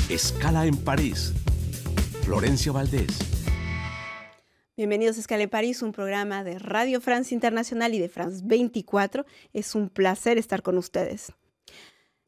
Escala en París. Florencia Valdés. Bienvenidos a Escala en París, un programa de Radio France Internacional y de France 24. Es un placer estar con ustedes.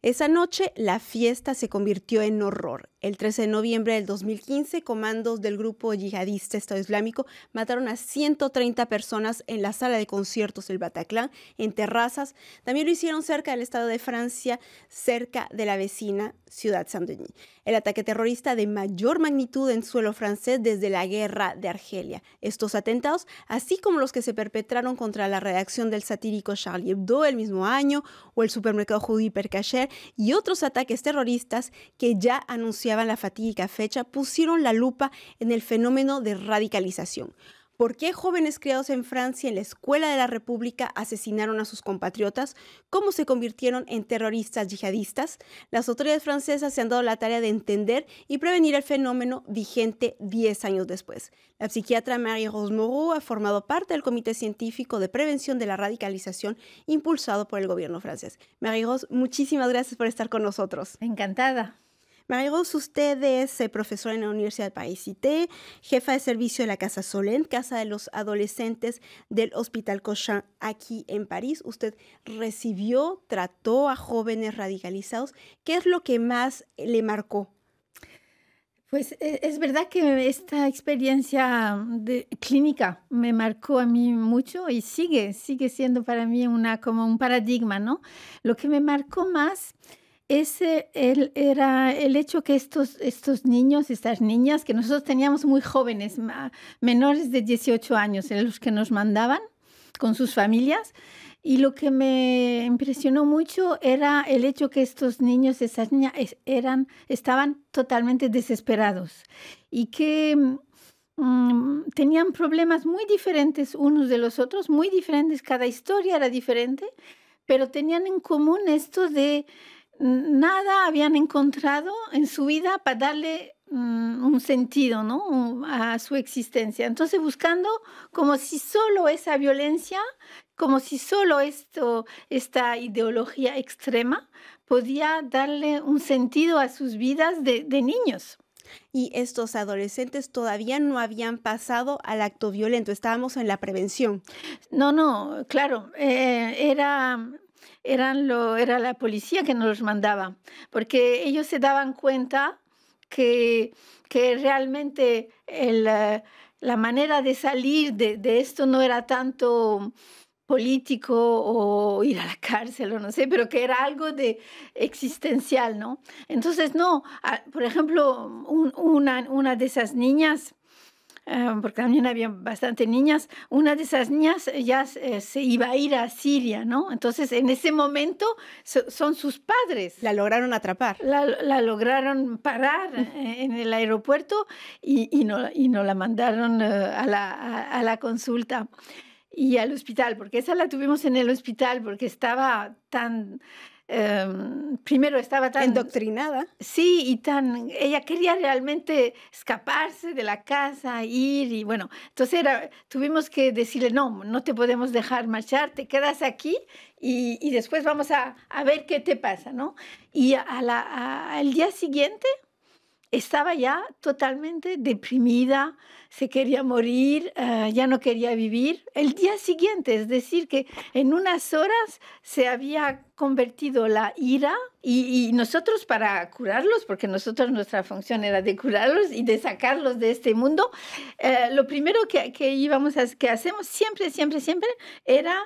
Esa noche, la fiesta se convirtió en horror. El 13 de noviembre del 2015, comandos del grupo yihadista Estado Islámico mataron a 130 personas en la sala de conciertos del Bataclan, en terrazas. También lo hicieron cerca del Estado de Francia, cerca de la vecina ciudad Saint-Denis. El ataque terrorista de mayor magnitud en suelo francés desde la guerra de Argelia. Estos atentados, así como los que se perpetraron contra la redacción del satírico Charlie Hebdo el mismo año, o el supermercado judío Hypercacher, y otros ataques terroristas que ya anunciaban la fatídica fecha, pusieron la lupa en el fenómeno de radicalización. ¿Por qué jóvenes criados en Francia en la Escuela de la República asesinaron a sus compatriotas? ¿Cómo se convirtieron en terroristas yihadistas? Las autoridades francesas se han dado la tarea de entender y prevenir el fenómeno vigente 10 años después. La psiquiatra Marie-Rose Moreau ha formado parte del Comité Científico de Prevención de la Radicalización impulsado por el gobierno francés. Marie-Rose, muchísimas gracias por estar con nosotros. Encantada. Marie-Rose, usted es profesora en la Universidad de Paris-Cité, jefa de servicio de la Casa Solent, Casa de los Adolescentes del Hospital Cochin, aquí en París. Usted recibió, trató a jóvenes radicalizados. ¿Qué es lo que más le marcó? Pues es verdad que esta experiencia clínica me marcó a mí mucho y sigue siendo para mí como un paradigma, ¿no? Lo que me marcó más era el hecho que estos niños, estas niñas, que nosotros teníamos muy jóvenes, menores de 18 años, eran los que nos mandaban con sus familias. Y lo que me impresionó mucho era el hecho que estos niños, estas niñas, estaban totalmente desesperados y que tenían problemas muy diferentes unos de los otros, muy diferentes, cada historia era diferente, pero tenían en común esto de nada habían encontrado en su vida para darle un sentido, ¿no? A su existencia. Entonces buscando como si solo esa violencia, como si solo esta ideología extrema podía darle un sentido a sus vidas de niños. Y estos adolescentes todavía no habían pasado al acto violento, estábamos en la prevención. No, claro, era la policía que nos los mandaba, porque ellos se daban cuenta que realmente la manera de salir de esto no era tanto político o ir a la cárcel o no sé, pero que era algo de existencial, ¿no? Entonces, por ejemplo, una de esas niñas, porque también había bastante niñas, una de esas niñas ya se iba a ir a Siria, ¿no? Entonces, en ese momento son sus padres. La lograron atrapar. La lograron parar en el aeropuerto y no la mandaron a la consulta y al hospital, porque esa la tuvimos en el hospital, porque estaba tan... primero estaba tan... endoctrinada. Sí, y ella quería realmente escaparse de la casa, ir y bueno, entonces tuvimos que decirle, no te podemos dejar marchar, te quedas aquí y después vamos a ver qué te pasa, ¿no? Y al día siguiente estaba ya totalmente deprimida, se quería morir, ya no quería vivir. El día siguiente, es decir, que en unas horas se había convertido la ira y nosotros para curarlos, porque nuestra función era de curarlos y de sacarlos de este mundo, lo primero que hacemos siempre era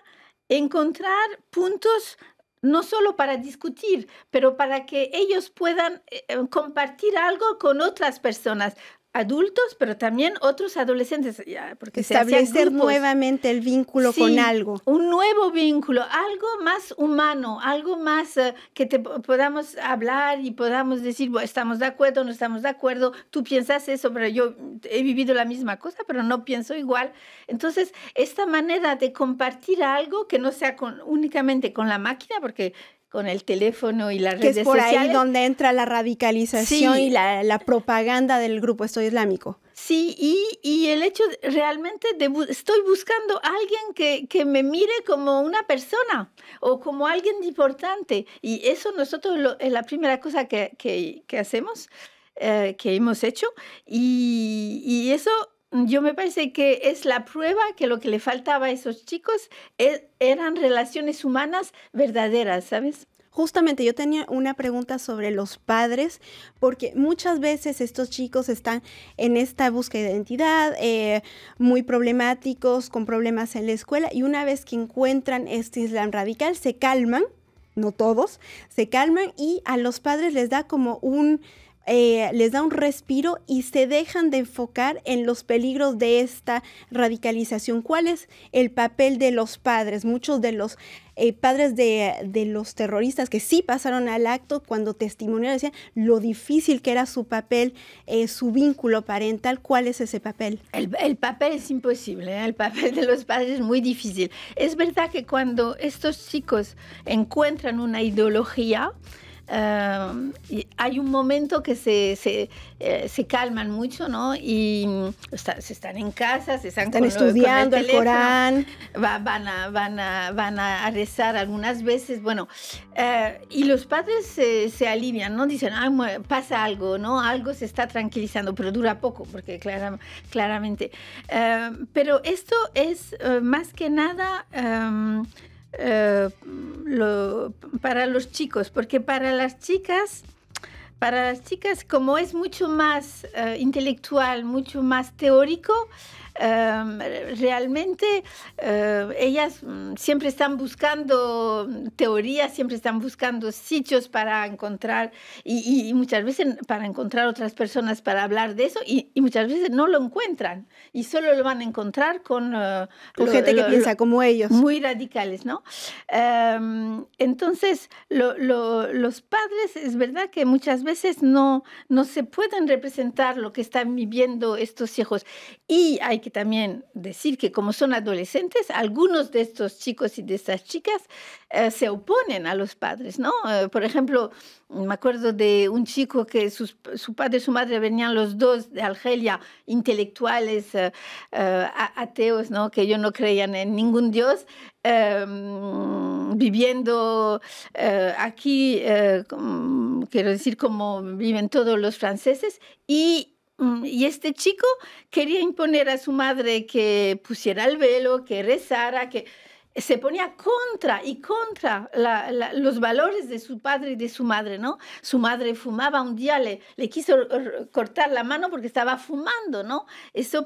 encontrar puntos no solo para discutir, pero para que ellos puedan compartir algo con otras personas, adultos, pero también otros adolescentes. Porque establecer nuevamente el vínculo con algo. Un nuevo vínculo, algo más humano, algo más que podamos hablar y podamos decir, bueno, estamos de acuerdo, no estamos de acuerdo, tú piensas eso, pero yo he vivido la misma cosa, pero no pienso igual. Entonces, esta manera de compartir algo que no sea únicamente con la máquina, porque con el teléfono y las redes sociales. Que es por ahí donde entra la radicalización y la propaganda del grupo Estado Islámico. Sí, y el hecho realmente estoy buscando a alguien que me mire como una persona o como alguien importante. Y eso nosotros es la primera cosa que hacemos. que hemos hecho y eso yo me parece que es la prueba que lo que le faltaba a esos chicos eran relaciones humanas verdaderas, ¿sabes? Justamente yo tenía una pregunta sobre los padres, porque muchas veces estos chicos están en esta búsqueda de identidad, muy problemáticos, con problemas en la escuela, y una vez que encuentran este Islam radical, se calman, no todos, se calman y a los padres les da como les da un respiro y se dejan de enfocar en los peligros de esta radicalización. ¿Cuál es el papel de los padres? Muchos de los padres de los terroristas que sí pasaron al acto, cuando testimoniaron, decían lo difícil que era su papel, su vínculo parental. ¿Cuál es ese papel? El papel es imposible, ¿eh? El papel de los padres es muy difícil. Es verdad que cuando estos chicos encuentran una ideología, hay un momento que se calman mucho, ¿no? Y se están en casa, están estudiando el Corán. Van a rezar algunas veces, bueno, y los padres se alivian, ¿no? Dicen, pasa algo, ¿no? Algo se está tranquilizando, pero dura poco, porque claramente. Pero esto es más que nada para los chicos, porque para las chicas, como es mucho más intelectual, mucho más teórico, realmente ellas siempre están buscando teorías, siempre están buscando sitios para encontrar y muchas veces para encontrar otras personas para hablar de eso y muchas veces no lo encuentran y solo lo van a encontrar con gente que piensa como ellos. Muy radicales, ¿no? Entonces, los padres, es verdad que muchas veces no se pueden representar lo que están viviendo estos hijos y hay que también decir que como son adolescentes, algunos de estos chicos y de estas chicas se oponen a los padres, ¿no? Por ejemplo, me acuerdo de un chico que su padre y su madre venían los dos de Argelia, intelectuales, ateos, ¿no? Que ellos no creían en ningún dios, viviendo aquí, quiero decir, como viven todos los franceses, y este chico quería imponer a su madre que pusiera el velo, que rezara, que se ponía contra los valores de su padre y de su madre, ¿no? Su madre fumaba, un día le quiso cortar la mano porque estaba fumando, ¿no? Eso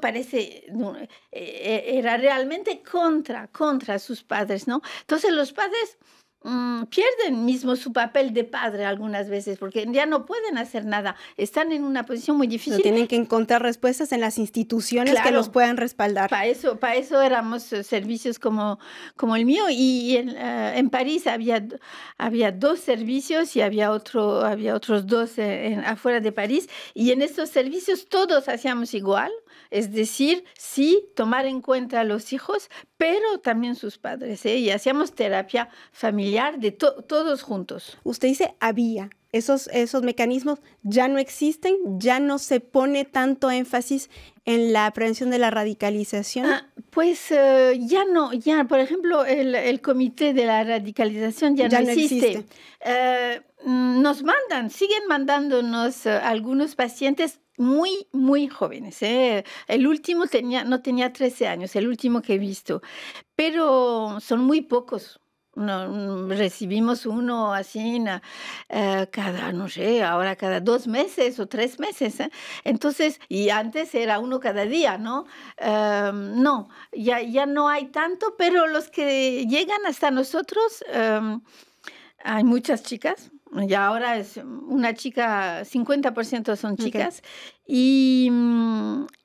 era realmente contra sus padres, ¿no? Entonces los padres pierden mismo su papel de padre algunas veces porque ya no pueden hacer nada, están en una posición muy difícil. Pero tienen que encontrar respuestas en las instituciones que los puedan respaldar. Para eso éramos servicios como el mío y en París había 2 servicios y había otros 2 afuera de París y en estos servicios todos hacíamos igual, es decir, sí, tomar en cuenta a los hijos, pero también sus padres, ¿eh? Y hacíamos terapia familiar de todos juntos. Usted dice había. Esos mecanismos ya no existen, ya no se pone tanto énfasis en la prevención de la radicalización. Pues ya no, por ejemplo, el comité de la radicalización ya no existe. Siguen mandándonos algunos pacientes muy, muy jóvenes, ¿eh? El último no tenía 13 años, el último que he visto, pero son muy pocos. No, recibimos uno así ahora cada 2 meses o 3 meses, ¿eh? Entonces, y antes era uno cada día, ¿no? No, ya no hay tanto, pero los que llegan hasta nosotros, hay muchas chicas. Y ahora es una chica, 50% son chicas, okay.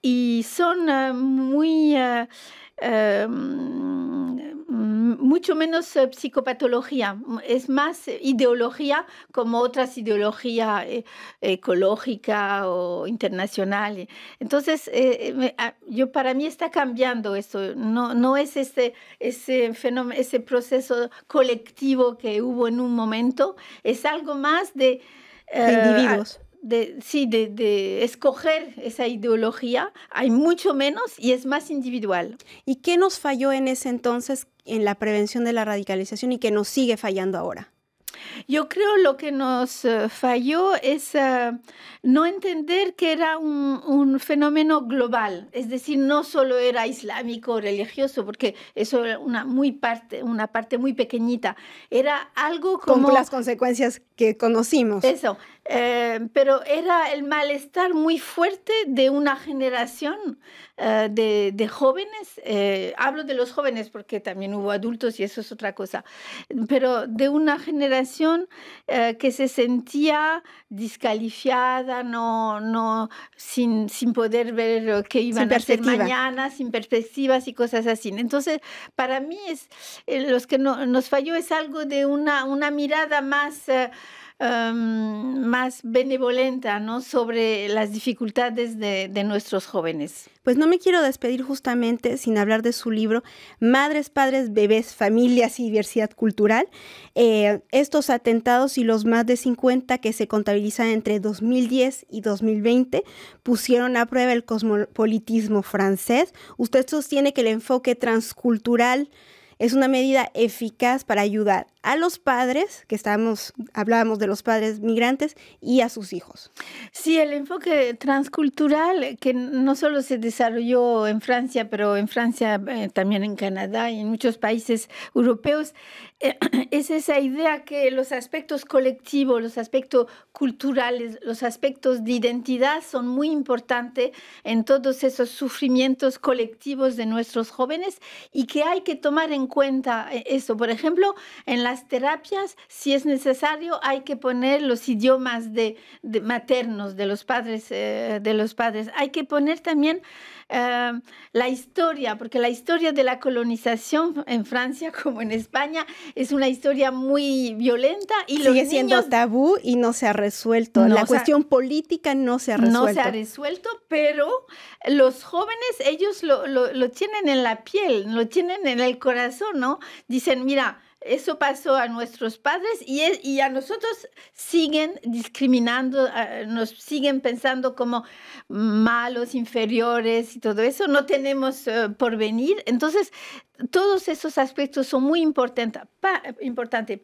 Y son muy... mucho menos psicopatología, es más ideología como otras ideologías ecológica o internacional. Entonces, para mí está cambiando esto, no es ese fenómeno, ese proceso colectivo que hubo en un momento, es algo más de individuos. De escoger esa ideología, hay mucho menos y es más individual. ¿Y qué nos falló en ese entonces en la prevención de la radicalización y qué nos sigue fallando ahora? Yo creo lo que nos falló es no entender que era un fenómeno global, es decir, no solo era islámico o religioso, porque eso era una parte muy pequeñita, era algo como... Con las consecuencias que conocimos. Eso, pero era el malestar muy fuerte de una generación de jóvenes, hablo de los jóvenes porque también hubo adultos y eso es otra cosa, pero de una generación que se sentía descalificada, sin poder ver qué iban a hacer mañana, sin perspectivas y cosas así. Entonces, para mí los que nos falló es algo de una mirada más benevolenta, ¿no?, sobre las dificultades de nuestros jóvenes. Pues no me quiero despedir justamente sin hablar de su libro Madres, Padres, Bebés, Familias y Diversidad Cultural. Estos atentados y los más de 50 que se contabilizan entre 2010 y 2020 pusieron a prueba el cosmopolitismo francés. Usted sostiene que el enfoque transcultural es una medida eficaz para ayudar a los padres, hablábamos de los padres migrantes, y a sus hijos. Sí, el enfoque transcultural, que no solo se desarrolló en Francia, pero en Francia también en Canadá y en muchos países europeos, es esa idea que los aspectos colectivos, los aspectos culturales, los aspectos de identidad son muy importantes en todos esos sufrimientos colectivos de nuestros jóvenes y que hay que tomar en cuenta eso. Por ejemplo, en las terapias, si es necesario, hay que poner los idiomas maternos de los padres. Hay que poner también la historia, porque la historia de la colonización en Francia como en España es una historia muy violenta y sigue siendo tabú y no se ha resuelto. La cuestión política no se ha resuelto. No se ha resuelto, pero los jóvenes, ellos lo tienen en la piel, lo tienen en el corazón, ¿no? Dicen, mira, eso pasó a nuestros padres y a nosotros siguen discriminando, nos siguen pensando como malos, inferiores y todo eso. No tenemos porvenir. Entonces, todos esos aspectos son muy importantes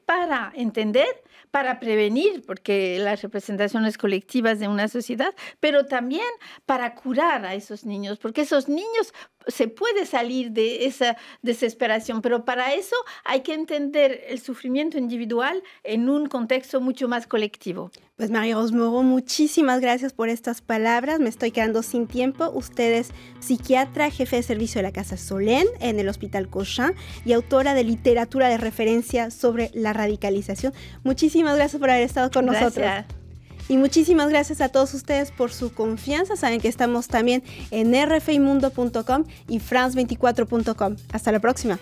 para entender, para prevenir, porque las representaciones colectivas de una sociedad, pero también para curar a esos niños, porque esos niños se puede salir de esa desesperación, pero para eso hay que entender el sufrimiento individual en un contexto mucho más colectivo. Pues Marie-Rose Moreau, muchísimas gracias por estas palabras. Me estoy quedando sin tiempo. Usted es psiquiatra, jefe de servicio de la Casa Solén en el Hospital Cochin y autora de literatura de referencia sobre la radicalización. Muchísimas gracias por haber estado con nosotros. Y muchísimas gracias a todos ustedes por su confianza. Saben que estamos también en rfimundo.com y france24.com. Hasta la próxima.